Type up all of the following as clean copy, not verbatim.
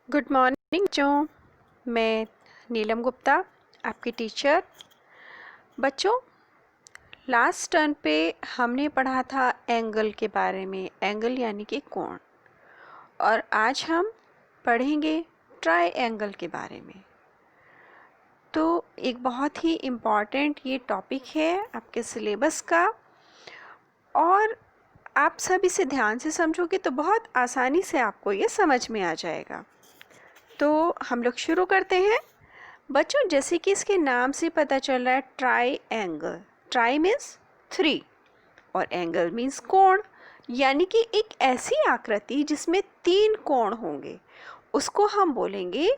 Good morning बच्चों। मैं नीलम गुप्ता, आपकी टीचर। बच्चों, लास्ट टर्न पे हमने पढ़ा था एंगल के बारे में, एंगल यानी कि कोण। और आज हम पढ़ेंगे ट्रायंगल के बारे में। तो एक बहुत ही इम्पॉर्टेंट ये टॉपिक है आपके सिलेबस का, और आप सब इसे ध्यान से समझोगे तो बहुत आसानी से आपको ये समझ में आ जाएगा। तो हम लोग शुरू करते हैं। बच्चों, जैसे कि इसके नाम से पता चल रहा है, ट्राई एंगल। ट्राई मीन्स 3 और एंगल मीन्स कोण, यानी कि एक ऐसी आकृति जिसमें 3 कोण होंगे, उसको हम बोलेंगे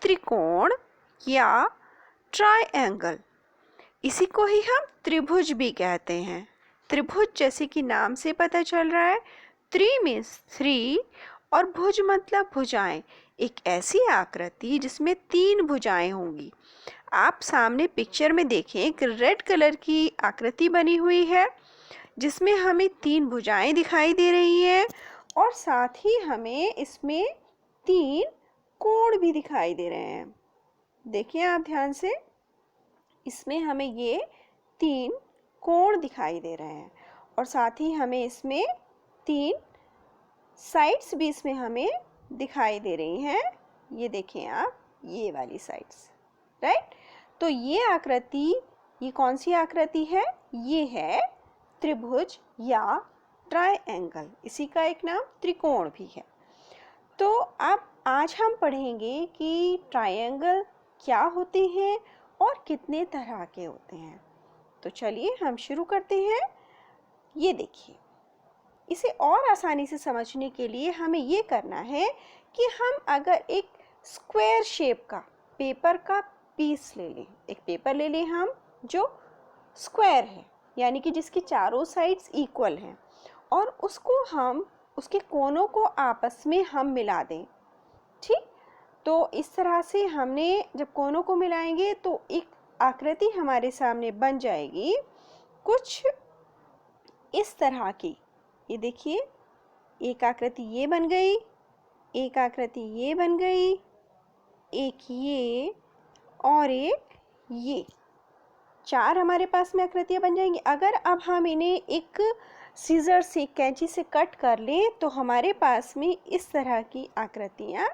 त्रिकोण या ट्रायंगल। इसी को ही हम त्रिभुज भी कहते हैं। त्रिभुज जैसे कि नाम से पता चल रहा है, 3 मीन्स 3 और भुज मतलब भुजाएं, एक ऐसी आकृति जिसमें 3 भुजाएं होंगी। आप सामने पिक्चर में देखें, एक रेड कलर की आकृति बनी हुई है जिसमें हमें 3 भुजाएं दिखाई दे रही हैं, और साथ ही हमें इसमें 3 कोण भी दिखाई दे रहे हैं। देखिए आप ध्यान से, इसमें हमें ये 3 कोण दिखाई दे रहे हैं, और साथ ही हमें इसमें 3 साइड्स भी इसमें हमें दिखाई दे रही हैं। ये देखें आप, ये वाली साइड्स, राइट। तो ये आकृति, ये कौन सी आकृति है? ये है त्रिभुज या ट्रायंगल। इसी का एक नाम त्रिकोण भी है। तो अब आज हम पढ़ेंगे कि ट्रायंगल क्या होते हैं और कितने तरह के होते हैं। तो चलिए हम शुरू करते हैं। ये देखिए, इसे और आसानी से समझने के लिए हमें ये करना है कि हम अगर एक स्क्वायर शेप का पेपर का पीस ले लें, एक पेपर ले लें हम जो स्क्वायर है, यानी कि जिसकी चारों साइड्स इक्वल हैं, और उसको हम उसके कोनों को आपस में हम मिला दें। ठीक, तो इस तरह से हमने जब कोनों को मिलाएंगे तो एक आकृति हमारे सामने बन जाएगी कुछ इस तरह की। ये देखिए, एक आकृति ये बन गई, एक आकृति ये बन गई, एक ये और एक ये। 4 हमारे पास में आकृतियाँ बन जाएंगी। अगर अब हम इन्हें एक सीजर से, कैंची से कट कर लें तो हमारे पास में इस तरह की आकृतियाँ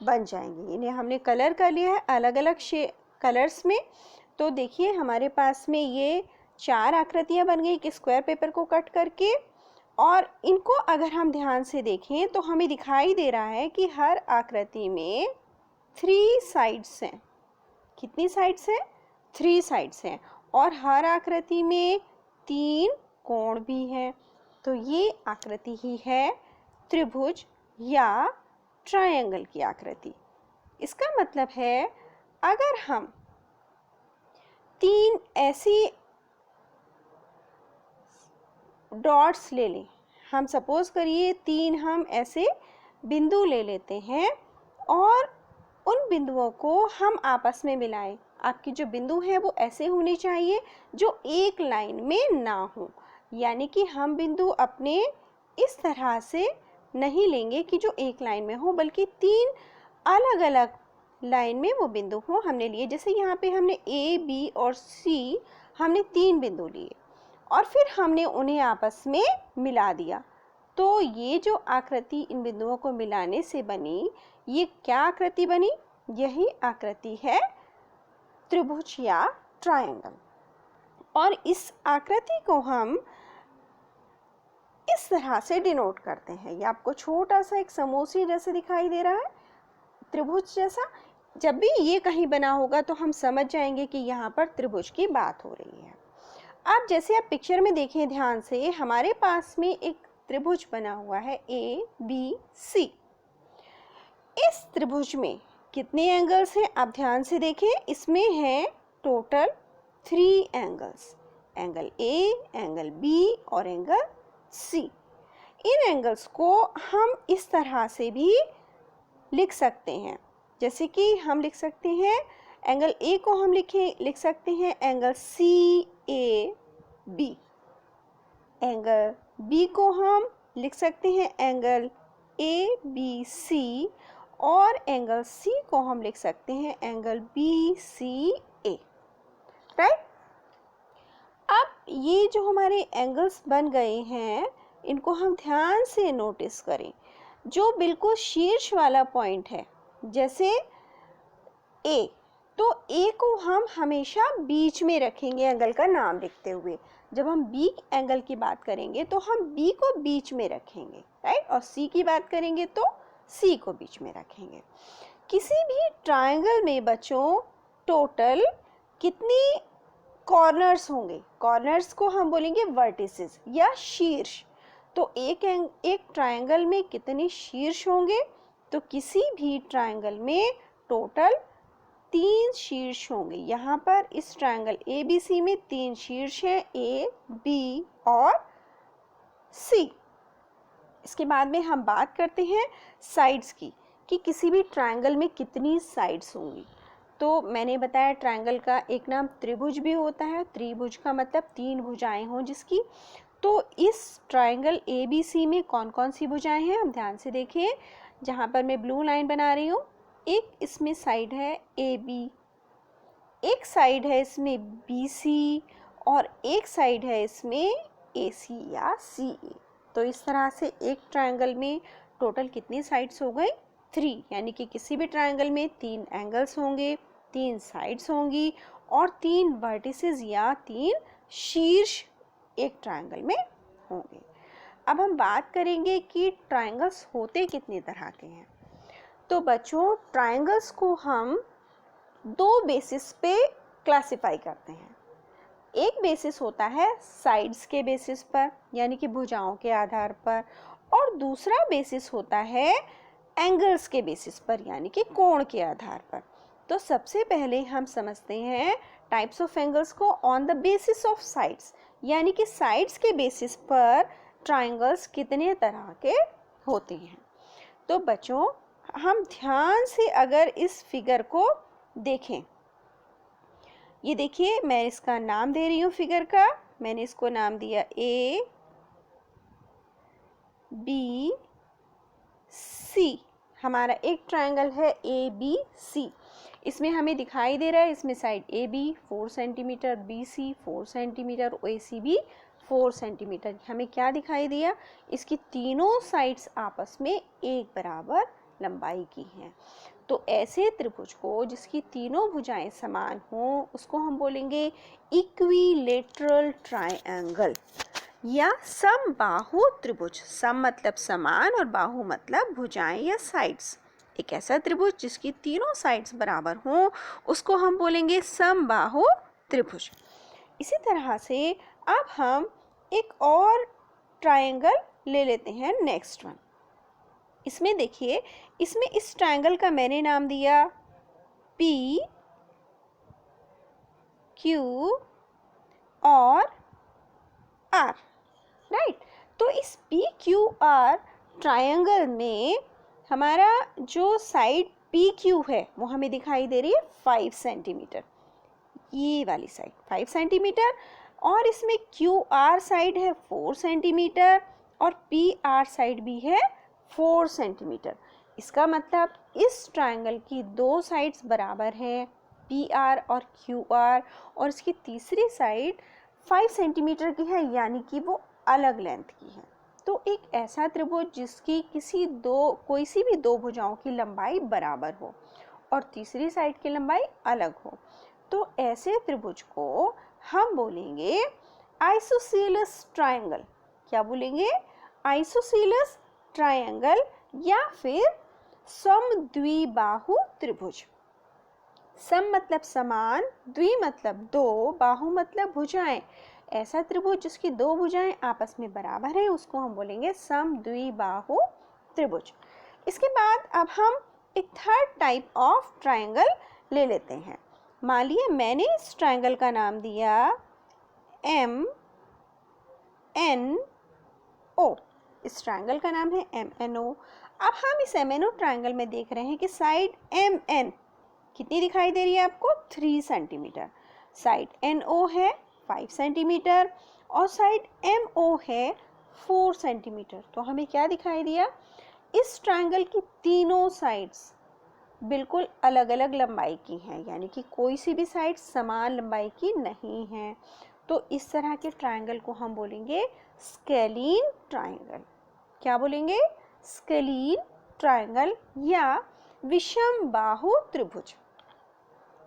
बन जाएंगी। इन्हें हमने कलर कर लिया है अलग अलग कलर्स में। तो देखिए हमारे पास में ये 4 आकृतियाँ बन गई एक स्क्वायर पेपर को कट करके, और इनको अगर हम ध्यान से देखें तो हमें दिखाई दे रहा है कि हर आकृति में 3 साइड्स हैं। कितनी साइड्स हैं? 3 साइड्स हैं, और हर आकृति में 3 कोण भी हैं। तो ये आकृति ही है त्रिभुज या ट्रायंगल की आकृति। इसका मतलब है, अगर हम 3 ऐसी डॉट्स ले लें, हम सपोज करिए 3 हम ऐसे बिंदु ले लेते हैं और उन बिंदुओं को हम आपस में मिलाएं। आपके जो बिंदु हैं वो ऐसे होने चाहिए जो एक लाइन में ना हो, यानी कि हम बिंदु अपने इस तरह से नहीं लेंगे कि जो एक लाइन में हो, बल्कि 3 अलग अलग लाइन में वो बिंदु हो हमने लिए। जैसे यहाँ पे हमने ए, बी और सी, हमने 3 बिंदु लिए और फिर हमने उन्हें आपस में मिला दिया। तो ये जो आकृति इन बिंदुओं को मिलाने से बनी, ये क्या आकृति बनी? यही आकृति है त्रिभुज या ट्रायंगल। और इस आकृति को हम इस तरह से डिनोट करते हैं। ये आपको छोटा सा एक समोसे जैसे दिखाई दे रहा है, त्रिभुज जैसा। जब भी ये कहीं बना होगा तो हम समझ जाएंगे कि यहाँ पर त्रिभुज की बात हो रही है। अब जैसे आप पिक्चर में देखें ध्यान से, हमारे पास में एक त्रिभुज बना हुआ है ए, बी, सी। इस त्रिभुज में कितने एंगल्स हैं? आप ध्यान से देखें, इसमें है total 3 angles, angle A, angle B और एंगल सी। इन एंगल्स को हम इस तरह से भी लिख सकते हैं, जैसे कि हम लिख सकते हैं एंगल ए को हम लिख सकते हैं angle C A B. Angle B को हम लिख सकते हैं एंगल ए बी सी, और एंगल सी को हम लिख सकते हैं एंगल BCA, राइट। अब ये जो हमारे एंगल्स बन गए हैं, इनको हम ध्यान से नोटिस करें। जो बिल्कुल शीर्ष वाला पॉइंट है, जैसे ए, तो ए को हम हमेशा बीच में रखेंगे एंगल का नाम लिखते हुए। जब हम बी एंगल की बात करेंगे तो हम बी को बीच में रखेंगे, राइट, और सी की बात करेंगे तो सी को बीच में रखेंगे। किसी भी ट्रायंगल में बच्चों टोटल कितने कॉर्नर्स होंगे? कॉर्नर्स को हम बोलेंगे वर्टिसेस या शीर्ष। तो एक ट्रायंगल में कितने शीर्ष होंगे? तो किसी भी ट्रायंगल में टोटल 3 शीर्ष होंगे। यहाँ पर इस ट्रायंगल ABC में 3 शीर्ष हैं, A, B और C। इसके बाद में हम बात करते हैं साइड्स की, कि किसी भी ट्रायंगल में कितनी साइड्स होंगी। तो मैंने बताया ट्रायंगल का एक नाम त्रिभुज भी होता है। त्रिभुज का मतलब 3 भुजाएं हों जिसकी। तो इस ट्रायंगल ABC में कौन कौन सी भुजाएं हैं, हम ध्यान से देखिए। जहाँ पर मैं ब्लू लाइन बना रही हूँ, एक इसमें साइड है AB, एक साइड है इसमें BC और एक साइड है इसमें AC या CA। तो इस तरह से एक ट्रायंगल में टोटल कितनी साइड्स हो गई? 3, यानी कि किसी भी ट्रायंगल में 3 एंगल्स होंगे, 3 साइड्स होंगी और 3 वर्टिसेस या 3 शीर्ष एक ट्रायंगल में होंगे। अब हम बात करेंगे कि ट्रायंगल्स होते कितने तरह के हैं। तो बच्चों ट्रायंगल्स को हम 2 बेसिस पे क्लासिफाई करते हैं। एक बेसिस होता है साइड्स के बेसिस पर, यानी कि भुजाओं के आधार पर, और दूसरा बेसिस होता है एंगल्स के बेसिस पर, यानी कि कोण के आधार पर। तो सबसे पहले हम समझते हैं टाइप्स ऑफ एंगल्स को on the basis of sides, यानी कि साइड्स के बेसिस पर ट्रायंगल्स कितने तरह के होते हैं। तो बच्चों हम ध्यान से अगर इस फिगर को देखें, ये देखिए मैं इसका नाम दे रही हूँ फिगर का। मैंने इसको नाम दिया A, B, C। हमारा एक ट्रायंगल है ABC। इसमें हमें दिखाई दे रहा है, इसमें side AB 4 centimetre, BC 4 centimetre और AC भी 4 सेंटीमीटर। हमें क्या दिखाई दिया? इसकी तीनों साइड्स आपस में एक बराबर लंबाई की हैं। तो ऐसे त्रिभुज को जिसकी तीनों भुजाएं समान हों, उसको हम बोलेंगे इक्विलेटरल ट्रायंगल या समबाहु त्रिभुज। सम मतलब समान और बाहु मतलब भुजाएं या साइड्स। एक ऐसा त्रिभुज जिसकी तीनों साइड्स बराबर हों, उसको हम बोलेंगे समबाहु त्रिभुज। इसी तरह से अब हम एक और ट्रायंगल ले लेते हैं, नेक्स्ट वन। इसमें देखिए, इसमें इस ट्रायंगल का मैंने नाम दिया P, Q और R, राइट। तो इस PQR ट्रायंगल में हमारा जो साइड PQ है वो हमें दिखाई दे रही है 5 सेंटीमीटर, ये वाली साइड 5 सेंटीमीटर, और इसमें QR साइड है 4 सेंटीमीटर और PR साइड भी है 4 सेंटीमीटर। इसका मतलब इस ट्रायंगल की 2 साइड्स बराबर हैं, PR और QR, और इसकी तीसरी साइड 5 सेंटीमीटर की है, यानी कि वो अलग लेंथ की है। तो एक ऐसा त्रिभुज जिसकी कोई सी भी 2 भुजाओं की लंबाई बराबर हो और तीसरी साइड की लंबाई अलग हो, तो ऐसे त्रिभुज को हम बोलेंगे आइसोसेलेस ट्रायंगल। क्या बोलेंगे? आइसोसेलेस ट्रायंगल या फिर समद्विबाहु त्रिभुज। सम मतलब समान, द्वि मतलब 2, बाहु मतलब भुजाएं। ऐसा त्रिभुज जिसकी 2 भुजाएं आपस में बराबर हैं, उसको हम बोलेंगे समद्विबाहु त्रिभुज। इसके बाद अब हम एक थर्ड टाइप ऑफ ट्रायंगल ले लेते हैं। मान लिए मैंने इस ट्रायंगल का नाम दिया MNO। इस ट्रायंगल का नाम है MNO। अब हम इस MNO ट्रायंगल में देख रहे हैं कि साइड MN कितनी दिखाई दे रही है आपको? 3 सेंटीमीटर। साइड NO है 5 सेंटीमीटर और साइड MO है 4 सेंटीमीटर। तो हमें क्या दिखाई दिया? इस ट्रायंगल की तीनों साइड्स बिल्कुल अलग अलग लंबाई की हैं, यानी कि कोई सी भी साइड समान लंबाई की नहीं है। तो इस तरह के ट्रायंगल को हम बोलेंगे स्केलीन ट्रायंगल। क्या बोलेंगे? स्केलीन ट्रायंगल या विषम बाहु त्रिभुज।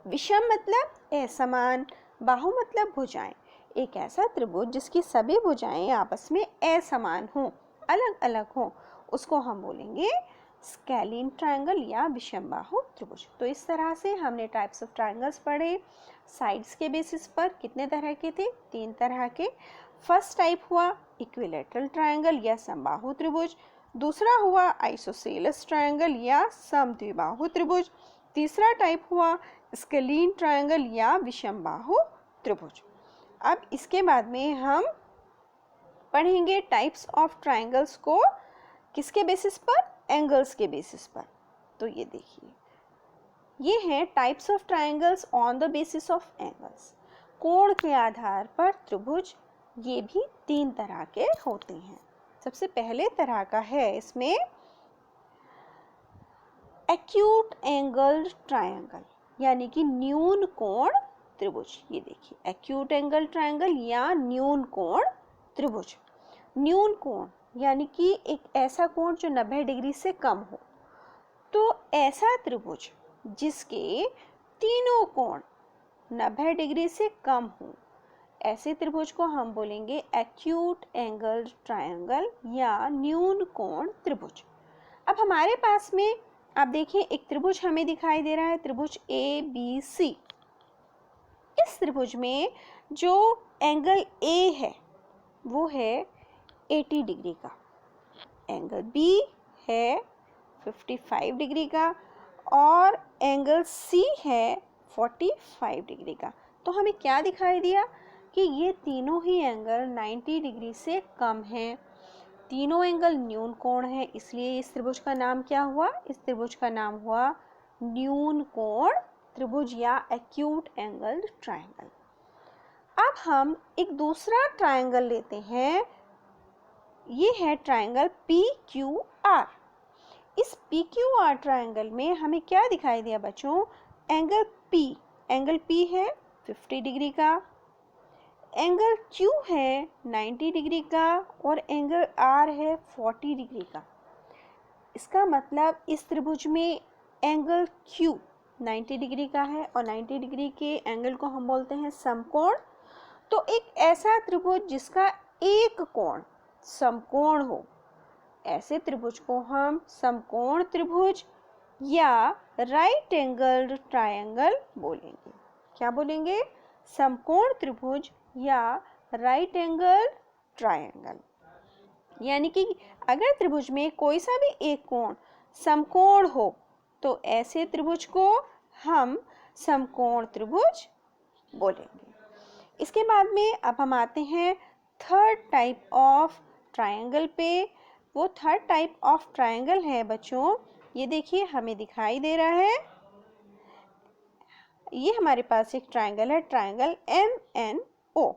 विषम मतलब असमान, बाहु मतलब भुजाएं। एक ऐसा त्रिभुज जिसकी सभी भुजाएं आपस में असमान हों, अलग अलग हों, उसको हम बोलेंगे स्केलीन ट्रायंगल या विषम बाहु त्रिभुज। तो इस तरह से हमने टाइप्स ऑफ ट्रायंगल्स पढ़े। साइड्स के बेसिस पर कितने तरह के थे? 3 तरह के। फर्स्ट टाइप हुआ इक्विलैटरल ट्रायंगल या समबाहु त्रिभुज। दूसरा हुआ आइसोसेलेस ट्रायंगल या समद्विबाहु त्रिभुज। तीसरा टाइप हुआ स्केलीन ट्रायंगल या विषम बाहु त्रिभुज। अब इसके बाद में हम पढ़ेंगे टाइप्स ऑफ ट्रायंगल्स को किसके बेसिस पर? एंगल्स के बेसिस पर। तो ये देखिए, ये हैं types of triangles on the basis of angles. कोण के आधार पर त्रिभुज ये भी 3 तरह के होते हैं। सबसे पहले तरह का है इसमें एक्यूट एंगल ट्रायंगल, यानी कि न्यून कोण त्रिभुज। ये देखिए, एक्यूट एंगल ट्रायंगल या न्यून कोण त्रिभुज। न्यून कोण यानी कि एक ऐसा कोण जो 90 डिग्री से कम हो। तो ऐसा त्रिभुज जिसके तीनों कोण 90 डिग्री से कम हो, ऐसे त्रिभुज को हम बोलेंगे एक्यूट एंगल ट्रायंगल या न्यून कोण त्रिभुज। अब हमारे पास में आप देखिए एक त्रिभुज हमें दिखाई दे रहा है, त्रिभुज ABC। इस त्रिभुज में जो एंगल A है वो है 80 डिग्री का, एंगल B है 55 डिग्री का और एंगल C है 45 डिग्री का। तो हमें क्या दिखाई दिया कि ये तीनों ही एंगल 90 डिग्री से कम हैं। तीनों एंगल न्यून कोण है, इसलिए इस त्रिभुज का नाम क्या हुआ? इस त्रिभुज का नाम हुआ न्यून कोण त्रिभुज या एक्यूट एंगल ट्रायंगल। अब हम एक दूसरा ट्रायंगल लेते हैं, ये है ट्रायंगल PQR। इस PQR ट्रायंगल में हमें क्या दिखाई दिया बच्चों? एंगल P है 50 डिग्री का, एंगल Q है 90 डिग्री का और एंगल R है 40 डिग्री का। इसका मतलब इस त्रिभुज में एंगल Q 90 डिग्री का है और 90 डिग्री के एंगल को हम बोलते हैं समकोण। तो एक ऐसा त्रिभुज जिसका एक कोण समकोण हो, ऐसे त्रिभुज को हम समकोण त्रिभुज या राइट एंगल ट्रायंगल बोलेंगे। क्या बोलेंगे? समकोण त्रिभुज या राइट एंगल ट्रायंगल। यानी कि अगर त्रिभुज में कोई सा भी एक कोण समकोण हो तो ऐसे त्रिभुज को हम समकोण त्रिभुज बोलेंगे। इसके बाद में अब हम आते हैं थर्ड टाइप ऑफ ट्रायंगल पे। वो थर्ड टाइप ऑफ ट्रायंगल है बच्चों, ये देखिए हमें दिखाई दे रहा है, ये हमारे पास एक ट्रायंगल है, ट्रायंगल MNO।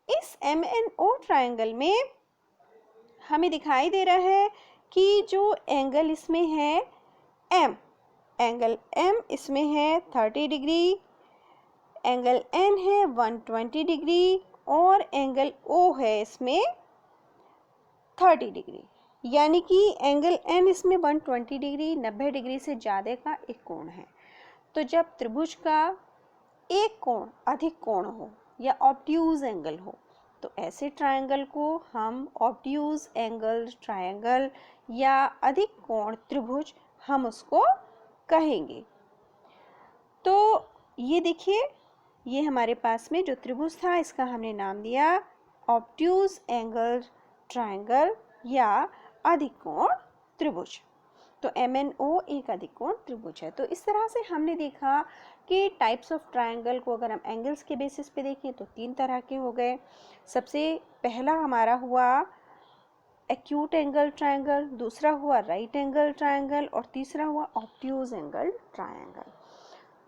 इस MNO ट्रायंगल में हमें दिखाई दे रहा है कि जो एंगल इसमें है M, एंगल M इसमें है 30 डिग्री, एंगल N है 120 डिग्री और एंगल O है इसमें 30 डिग्री। यानी कि एंगल N इसमें 120 डिग्री 90 डिग्री से ज़्यादा का एक कोण है। तो जब त्रिभुज का एक कोण अधिक कोण हो या ऑब्ट्यूज एंगल हो तो ऐसे ट्रायंगल को हम ऑब्ट्यूज एंगल ट्रायंगल या अधिक कोण त्रिभुज हम उसको कहेंगे। तो ये देखिए, ये हमारे पास में जो त्रिभुज था इसका हमने नाम दिया ऑब्ट्यूज एंगल ट्रायंगल या अधिक कोण त्रिभुज। तो MNO एक अधिक कोण त्रिभुज है। तो इस तरह से हमने देखा कि टाइप्स ऑफ ट्रायंगल को अगर हम एंगल्स के बेसिस पे देखें तो 3 तरह के हो गए। सबसे पहला हमारा हुआ एक्यूट एंगल ट्रायंगल, दूसरा हुआ राइट एंगल ट्रायंगल और तीसरा हुआ ऑब्ट्यूज एंगल ट्रायंगल।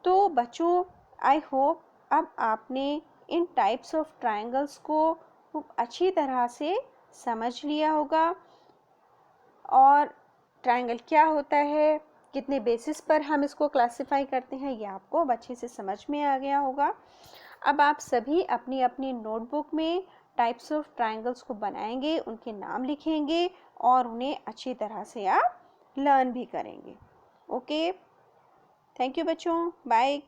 तो बच्चों, आई होप अब आपने इन टाइप्स ऑफ ट्रायंगल्स को खूब अच्छी तरह से समझ लिया होगा और ट्रायंगल क्या होता है, कितने बेसिस पर हम इसको क्लासिफाई करते हैं, ये आपको अब अच्छे से समझ में आ गया होगा। अब आप सभी अपनी अपनी नोटबुक में टाइप्स ऑफ ट्रायंगल्स को बनाएंगे, उनके नाम लिखेंगे और उन्हें अच्छी तरह से आप लर्न भी करेंगे। ओके, थैंक यू बच्चों, बाय।